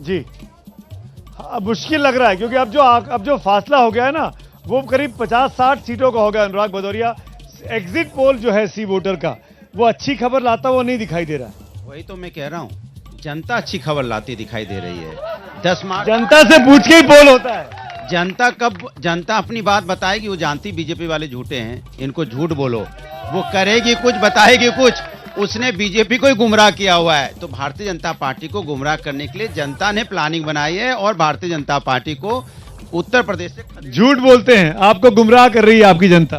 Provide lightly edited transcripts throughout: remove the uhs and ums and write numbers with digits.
जी हाँ, मुश्किल लग रहा है क्योंकि अब जो फासला हो गया है ना वो करीब 50-60 सीटों का हो गया। अनुराग भदौरिया, एग्जिट पोल जो है सी वोटर का वो अच्छी खबर लाता वो नहीं दिखाई दे रहा है। वही तो मैं कह रहा हूँ, जनता अच्छी खबर लाती दिखाई दे रही है। 10 मार्च जनता से पूछ के ही पोल होता है। जनता अपनी बात बताएगी। वो जानती बीजेपी वाले झूठे हैं, इनको झूठ बोलो, वो करेगी कुछ, बताएगी कुछ। उसने बीजेपी को ही गुमराह किया हुआ है। तो भारतीय जनता पार्टी को गुमराह करने के लिए जनता ने प्लानिंग बनाई है और भारतीय जनता पार्टी को उत्तर प्रदेश से झूठ बोलते हैं, आपको गुमराह कर रही है आपकी जनता।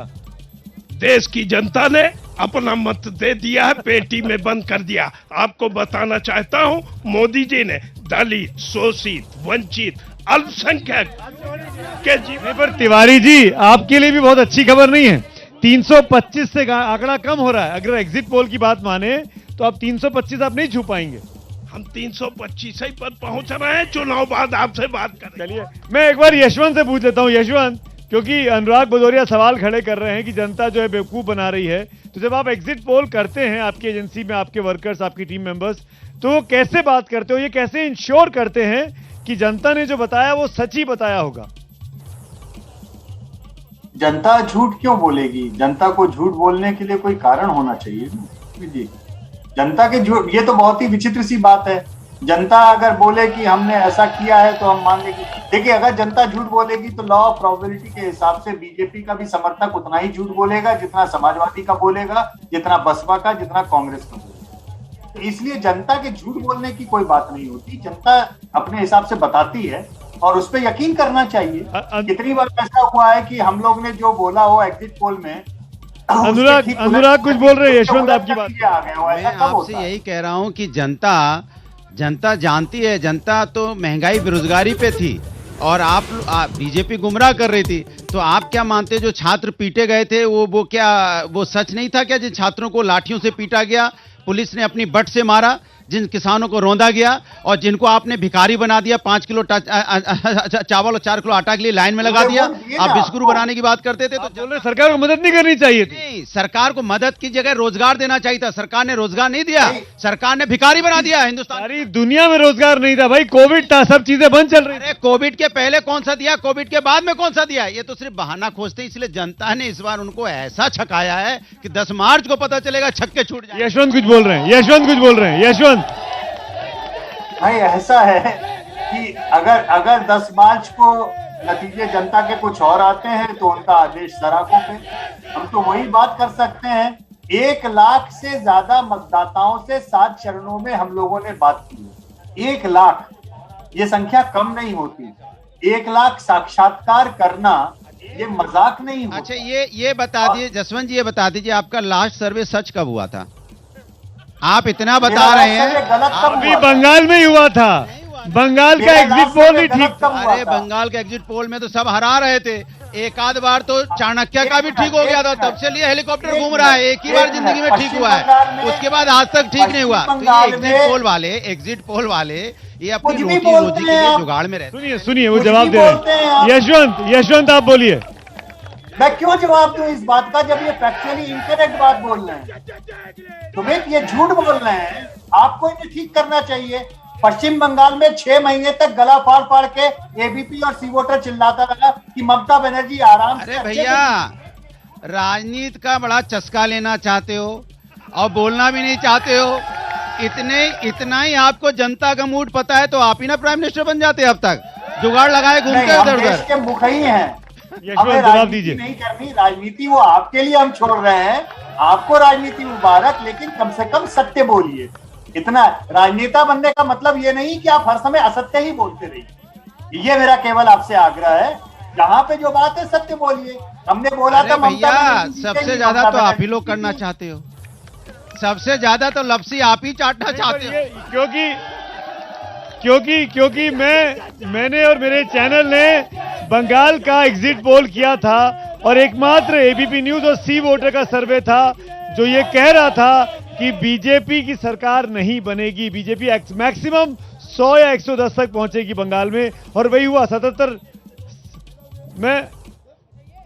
देश की जनता ने अपना मत दे दिया है, पेटी में बंद कर दिया। आपको बताना चाहता हूं, मोदी जी ने दलित, शोषित, वंचित, अल्पसंख्यक के जीवन पर तिवारी जी आपके लिए भी बहुत अच्छी खबर नहीं है। 325 से आंकड़ा कम हो रहा है। अगर एग्जिट पोल की बात माने तो आप 325 आप नहीं छू पाएंगे। हम 325 पर पहुंच रहे हैं। चुनाव बाद आपसे बात करें। चलिए मैं एक बार यशवंत से पूछ लेता हूं। यशवंत, क्योंकि अनुराग भदौरिया सवाल खड़े कर रहे हैं कि जनता जो है बेवकूफ बना रही है, तो जब आप एग्जिट पोल करते हैं आपकी एजेंसी में, आपके वर्कर्स, आपकी टीम मेंबर्स, तो कैसे बात करते हो, ये कैसे इंश्योर करते हैं कि जनता ने जो बताया वो सच ही बताया होगा? जनता झूठ क्यों बोलेगी? जनता को झूठ बोलने के लिए कोई कारण होना चाहिए ना जी। जनता के झूठ, ये तो बहुत ही विचित्र सी बात है। जनता अगर बोले कि हमने ऐसा किया है तो हम मान लेंगे। देखिए, अगर जनता झूठ बोलेगी तो लॉ ऑफ प्रोबेबिलिटी के हिसाब से बीजेपी का भी समर्थक उतना ही झूठ बोलेगा जितना समाजवादी का बोलेगा, जितना बसपा का, जितना कांग्रेस का बोलेगा। तो इसलिए जनता के झूठ बोलने की कोई बात नहीं होती। जनता अपने हिसाब से बताती है और उस पर यकीन करना चाहिए। कितनी बार ऐसा हुआ है कि हम लोग ने जो बोला हो एग्जिट पोल में, अनुराग कुछ बोल रहे हैं। यशवंत आपकी बात, मैं आपसे यही कह रहा हूं कि जनता जानती है। जनता तो महंगाई, बेरोजगारी पे थी और आप बीजेपी गुमराह कर रही थी। तो आप क्या मानते, जो छात्र पीटे गए थे वो सच नहीं था क्या? जिन छात्रों को लाठियों से पीटा गया, पुलिस ने अपनी बट से मारा, जिन किसानों को रौंदा गया और जिनको आपने भिखारी बना दिया, 5 किलो चावल और 4 किलो आटा के लिए लाइन में लगा दिया। आप बिस्कुट बनाने की बात करते थे तो बोल रहे सरकार को मदद नहीं करनी चाहिए थी। नहीं, सरकार को मदद की जगह रोजगार देना चाहिए था। सरकार ने रोजगार नहीं दिया, सरकार ने भिखारी बना दिया। हिंदुस्तान, सारी दुनिया में रोजगार नहीं था भाई, कोविड था, सब चीजें बंद चल रही। अरे कोविड के पहले कौन सा दिया, कोविड के बाद में कौन सा दिया? ये तो सिर्फ बहाना खोजते हैं। इसलिए जनता ने इस बार उनको ऐसा छकाया है कि 10 मार्च को पता चलेगा, छक्के छूट जाए। यशवंत कुछ बोल रहे हैं, यशवंत नहीं, ऐसा है कि अगर 10 मार्च को नतीजे जनता के कुछ और आते हैं तो उनका आदेश सराखों पे। हम तो वही बात कर सकते हैं। 1 लाख से ज्यादा मतदाताओं से 7 चरणों में हम लोगों ने बात की है। 1 लाख, ये संख्या कम नहीं होती। 1 लाख साक्षात्कार करना ये मजाक नहीं होता। अच्छा, ये बता दीजिए जसवंत जी, ये बता दीजिए आपका लास्ट सर्वे सच कब हुआ था? आप इतना बता रहे हैं, अभी बंगाल में ही हुआ था। बंगाल का एग्जिट पोल ही ठीक था। अरे बंगाल के एग्जिट पोल में तो सब हरा रहे थे। एक आध बार तो चाणक्य का भी ठीक हो गया था, तब से लिए हेलीकॉप्टर घूम रहा है। एक ही बार जिंदगी में ठीक हुआ है, उसके बाद आज तक ठीक नहीं हुआ। तो ये एग्जिट पोल वाले ये अपनी रोजी के लिए जुगाड़ में रहते। सुनिए वो जवाब दे रहे हैं। यशवंत आप बोलिए। मैं क्यों जवाब दूं इस बात का जब ये फैक्चुअली इनकरेक्ट बात बोल रहे हैं? तुम्हें ये झूठ बोल रहे हैं, आपको इन्हें ठीक करना चाहिए। पश्चिम बंगाल में 6 महीने तक गला फाड़ फाड़ के एबीपी और सी वोटर चिल्लाता रहा कि ममता बनर्जी आराम से। अरे भैया, राजनीति का बड़ा चस्का लेना चाहते हो और बोलना भी नहीं चाहते हो। इतना ही आपको जनता का मूड पता है तो आप ही ना प्राइम मिनिस्टर बन जाते। अब तक जुगाड़ लगाए घूमते इधर उधर। के मुख ही हैं। यशवंत जवाब दीजिए। नहीं करनी राजनीति, वो आपके लिए हम छोड़ रहे हैं। आपको राजनीति मुबारक, लेकिन कम से कम सत्य बोलिए। इतना राजनेता बनने का मतलब ये नहीं कि आप हर समय असत्य ही बोलते रहिए। ये मेरा केवल आपसे आग्रह है। जहां पे जो बात है सत्य बोलिए। हमने बोला था भैया, सबसे ज्यादा तो आप ही लोग करना चाहते हो। सबसे ज्यादा तो लपसी आप ही चाटना चाहते हो। क्योंकि मैंने और मेरे चैनल ने बंगाल का एग्जिट पोल किया था और एकमात्र एबीपी न्यूज और सी वोटर का सर्वे था जो ये कह रहा था कि बीजेपी की सरकार नहीं बनेगी। बीजेपी मैक्सिमम 100 या 110 तक पहुंचेगी बंगाल में, और वही हुआ 77। मैं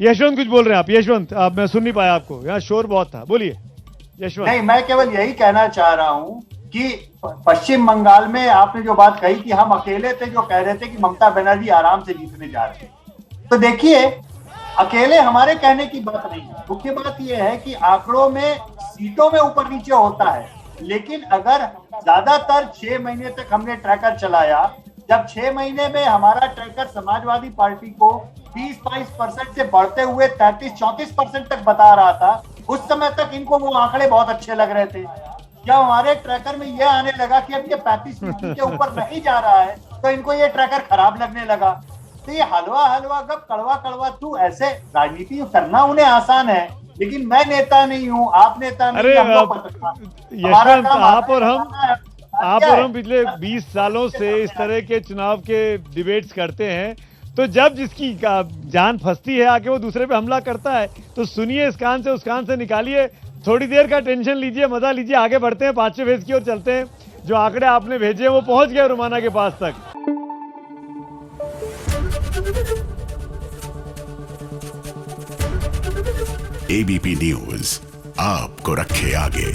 यशवंत कुछ बोल रहे हैं आप। यशवंत, आप, मैं सुन नहीं पाया आपको, यहाँ शोर बहुत था, बोलिए यशवंत। नहीं, मैं केवल यही कहना चाह रहा हूं कि पश्चिम बंगाल में आपने जो बात कही कि हम अकेले थे जो कह रहे थे कि ममता बनर्जी आराम से जीतने जा रहे हैं, तो देखिए अकेले हमारे कहने की बात नहीं है। मुख्य बात यह है कि आंकड़ों में सीटों में ऊपर नीचे होता है, लेकिन अगर ज्यादातर 6 महीने तक हमने ट्रैकर चलाया, जब 6 महीने में हमारा ट्रैकर समाजवादी पार्टी को 20-22% से बढ़ते हुए 33-34% तक बता रहा था, उस समय तक इनको वो आंकड़े बहुत अच्छे लग रहे थे। जब हमारे ट्रैकर में ये आने लगा कि अब ये 35% के ऊपर नहीं जा रहा है, तो इनको ये ट्रैकर खराब लगने लगा। तो ये हलवा हलवा गप कड़वा कड़वा तू, ऐसे राजनीति करना उन्हें आसान है, लेकिन मैं नेता नहीं हूँ, आप नेता नहीं, अरे हम लोग पत्रकार। यशवंत, आप और क्या है? हम पिछले 20 सालों से इस तरह के चुनाव के डिबेट्स करते हैं, तो जब जिसकी जान फंसती है आके वो दूसरे पे हमला करता है, तो सुनिए इस कान से उस कान से निकालिए, थोड़ी देर का टेंशन लीजिए, मजा लीजिए, आगे बढ़ते हैं, 5वें फेज की ओर चलते हैं। जो आंकड़े आपने भेजे हैं वो पहुंच गए रुमाना के पास तक। एबीपी न्यूज आपको रखे आगे।